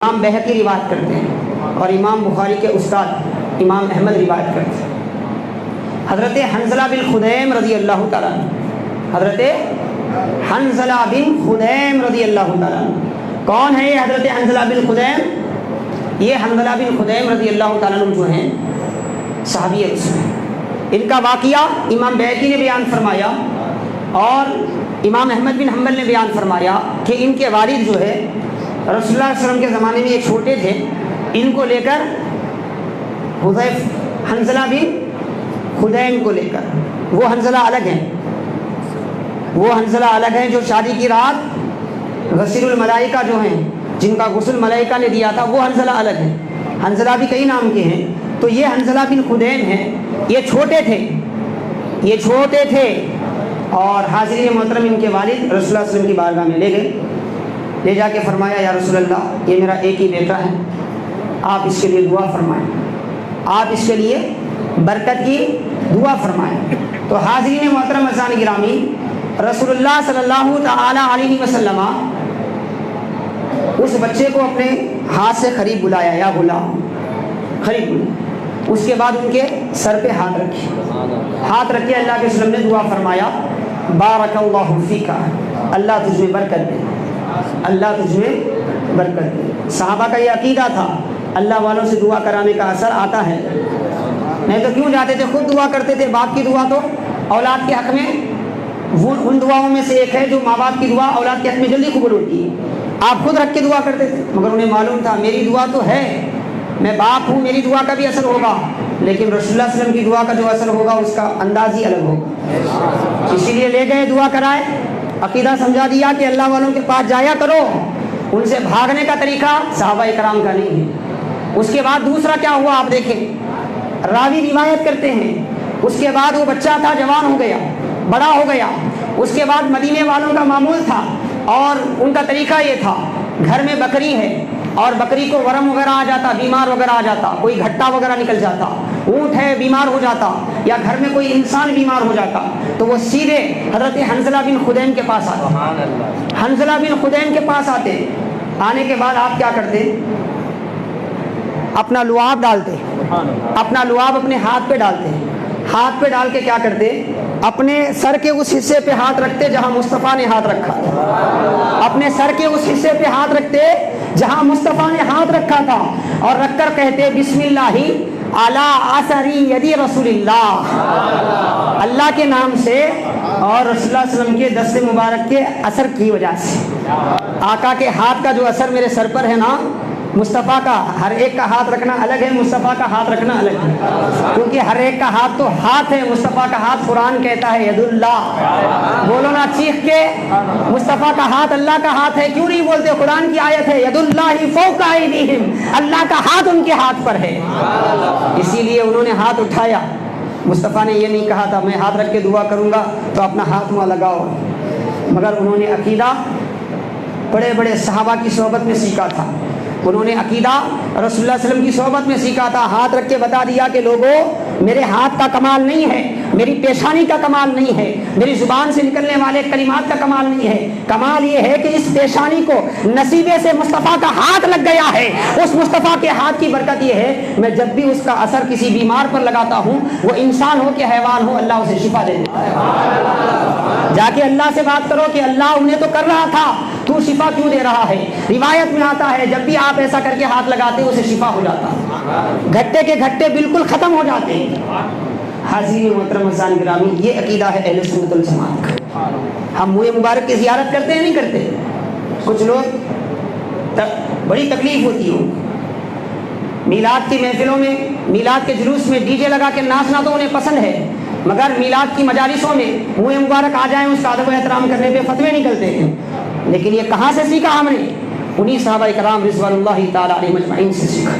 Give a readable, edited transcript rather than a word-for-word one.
امام بہقی روایت کرتے ہیں اور امام بخاری کے استاد امام احمد روایت کرتے ہیں۔ حضرت حنظلہ بن خدیم رضی اللہ تعالیٰ عنہ، حضرت حنظلہ بن خدیم رضی اللہ تعالیٰ عنہ، کون ہے یہ حضرت حنظلہ بن خدیم؟ یہ حنظلہ بن خدیم رضی اللہ تعالیٰ عنہ جو ہیں صحابی رسول، ان کا واقعہ امام بہقی نے بیان فرمایا اور امام احمد بن حنبل نے بیان فرمایا کہ ان کے والد جو ہے رسول اللہ صلی اللہ علیہ وسلم کے زمانے میں یہ چھوٹے تھے، ان کو لے کر حنظلہ بن خدیم کو لے کر، وہ حنظلہ الگ ہیں، وہ حنظلہ الگ ہیں جو شادی کی رات غسیل الملائکہ جو ہیں، جن کا غسل ملائکہ نے دیا تھا، وہ حنظلہ الگ ہیں۔ حنظلہ بھی کئی نام کے ہیں، تو یہ حنظلہ بن خدیم ہیں، یہ چھوٹے تھے، یہ چھوٹے تھے اور حاضرین محترم ان کے والد رسول اللہ صلی اللہ علیہ وسلم کی بارگاہ میں لے گئے، لے جا کے فرمایا یا رسول اللہ یہ میرا ایک ہی بیٹا ہے، آپ اس کے لیے دعا فرمائیں، آپ اس کے لیے برکت کی دعا فرمائیں۔ تو حاضرین محترم عزیزان گرامی، رسول اللہ صلی اللہ تعالی علیہ وسلم اس بچے کو اپنے ہاتھ سے قریب بلایا، یا غلام، قریب بلایا، اس کے بعد ان کے سر پہ ہاتھ رکھے، ہاتھ رکھ کے اللہ کے وسلم نے دعا فرمایا بارک اللہ فیک، اللہ تجھ میں برکت دے، اللہ تجھ میں برکت دے۔ صحابہ کا یہ عقیدہ تھا، اللہ والوں سے دعا کرانے کا اثر آتا ہے، نہیں تو کیوں جاتے تھے، خود دعا کرتے تھے۔ باپ کی دعا تو اولاد کے حق میں وہ ان دعاؤں میں سے ایک ہے جو ماں باپ کی دعا اولاد کے حق میں جلدی قبول ہوتی ہے۔ آپ خود رکھ کے دعا کرتے تھے، مگر انہیں معلوم تھا میری دعا تو ہے، میں باپ ہوں، میری دعا کا بھی اثر ہوگا، لیکن رسول اللہ صلی اللہ علیہ وسلم کی دعا کا جو اثر ہوگا اس کا انداز ہی الگ ہوگا۔ اسی لیے لے گئے، دعا کرائے، عقیدہ سمجھا دیا کہ اللہ والوں کے پاس جایا کرو۔ ان سے بھاگنے کا طریقہ صحابہ کرام کا نہیں ہے۔ اس کے بعد دوسرا کیا ہوا آپ دیکھیں، راوی روایت کرتے ہیں اس کے بعد وہ بچہ تھا، جوان ہو گیا، بڑا ہو گیا، اس کے بعد مدینے والوں کا معمول تھا اور ان کا طریقہ یہ تھا، گھر میں بکری ہے اور بکری کو ورم وغیرہ آ جاتا، بیمار وغیرہ آ جاتا، کوئی گھٹا وغیرہ نکل جاتا، اونٹ ہے بیمار ہو جاتا، یا گھر میں کوئی انسان بیمار ہو جاتا، تو وہ سیدھے حضرت حنظلہ بن خدیم کے پاس آتے، حنظلہ بن خدیم کے پاس آتے۔ آنے کے بعد آپ کیا کرتے، اپنا لعاب ڈالتے، اپنا لعاب اپنے ہاتھ پہ ڈالتے، ہاتھ پہ ڈال کے کیا کرتے، اپنے سر کے اس حصے پہ ہاتھ رکھتے جہاں مصطفیٰ نے ہاتھ رکھا تھا، اپنے سر کے اس حصے پہ ہاتھ رکھتے جہاں مصطفیٰ نے ہاتھ رکھا تھا، اور رکھ کر کہتے بسم اللہ علی اثری یدی رسول اللہ، اللہ کے نام سے اور رسول اللہ صلی اللہ علیہ وسلم کے دست مبارک کے اثر کی وجہ سے، آقا کے ہاتھ کا جو اثر میرے سر پر ہے نا، مصطفیٰ کا ہر ایک کا ہاتھ رکھنا الگ ہے، مصطفیٰ کا ہاتھ رکھنا الگ ہے، کیونکہ ہر ایک کا ہاتھ تو ہاتھ ہے، مصطفیٰ کا ہاتھ قرآن کہتا ہے ید اللہ، بولو نا چیخ کے، مصطفیٰ کا ہاتھ اللہ کا ہاتھ ہے، کیوں نہیں بولتے، قرآن کی آیت ہے ید اللہ فوق ایدیہم، اللہ کا ہاتھ ان کے ہاتھ پر ہے، اسی لیے انہوں نے ہاتھ اٹھایا۔ مصطفیٰ نے یہ نہیں کہا تھا میں ہاتھ رکھ کے دعا کروں گا تو اپنا ہاتھ وہاں لگاؤ، مگر انہوں نے عقیدہ بڑے بڑے صحابہ کی صحبت میں سیکھا تھا، انہوں نے عقیدہ رسول اللہ صلی اللہ علیہ وسلم کی صحبت میں سیکھا تھا، ہاتھ رکھ کے بتا دیا کہ لوگوں میرے ہاتھ کا کمال نہیں ہے، میری پیشانی کا کمال نہیں ہے، میری زبان سے نکلنے والے کلمات کا کمال نہیں ہے، کمال یہ ہے کہ اس پیشانی کو نصیبے سے مصطفیٰ کا ہاتھ لگ گیا ہے، اس مصطفیٰ کے ہاتھ کی برکت یہ ہے میں جب بھی اس کا اثر کسی بیمار پر لگاتا ہوں، وہ انسان ہو کہ حیوان ہو، اللہ اسے شفا دے دیتا ہے۔ جا کے اللہ سے بات کرو کہ اللہ انہیں تو کر رہا تھا، تو شفا کیوں دے رہا ہے؟ روایت میں آتا ہے جب بھی آپ ایسا کر کے ہاتھ لگاتے اسے شفا ہو جاتا، گھٹے کے گھٹے بالکل ختم ہو جاتے۔ حاضرین محترم عزیزان گرامی، یہ عقیدہ ہے اہل سنت والجماعت کا۔ ہم منہ مبارک کی زیارت کرتے ہیں نہیں کرتے؟ کچھ لوگ بڑی تکلیف ہوتی ہو، میلاد کی محفلوں میں، میلاد کے جلوس میں ڈی جے لگا کے ناچنا تو انہیں پسند ہے، مگر میلاد کی مجالسوں میں منہ مبارک آ جائیں اس کا ادب و احترام کرنے پہ فتوے نکلتے ہیں۔ لیکن یہ کہاں سے سیکھا ہم نے؟ انہی صحابہ کرام رضوان اللہ تعالی علیہم اجمعین سے سیکھا۔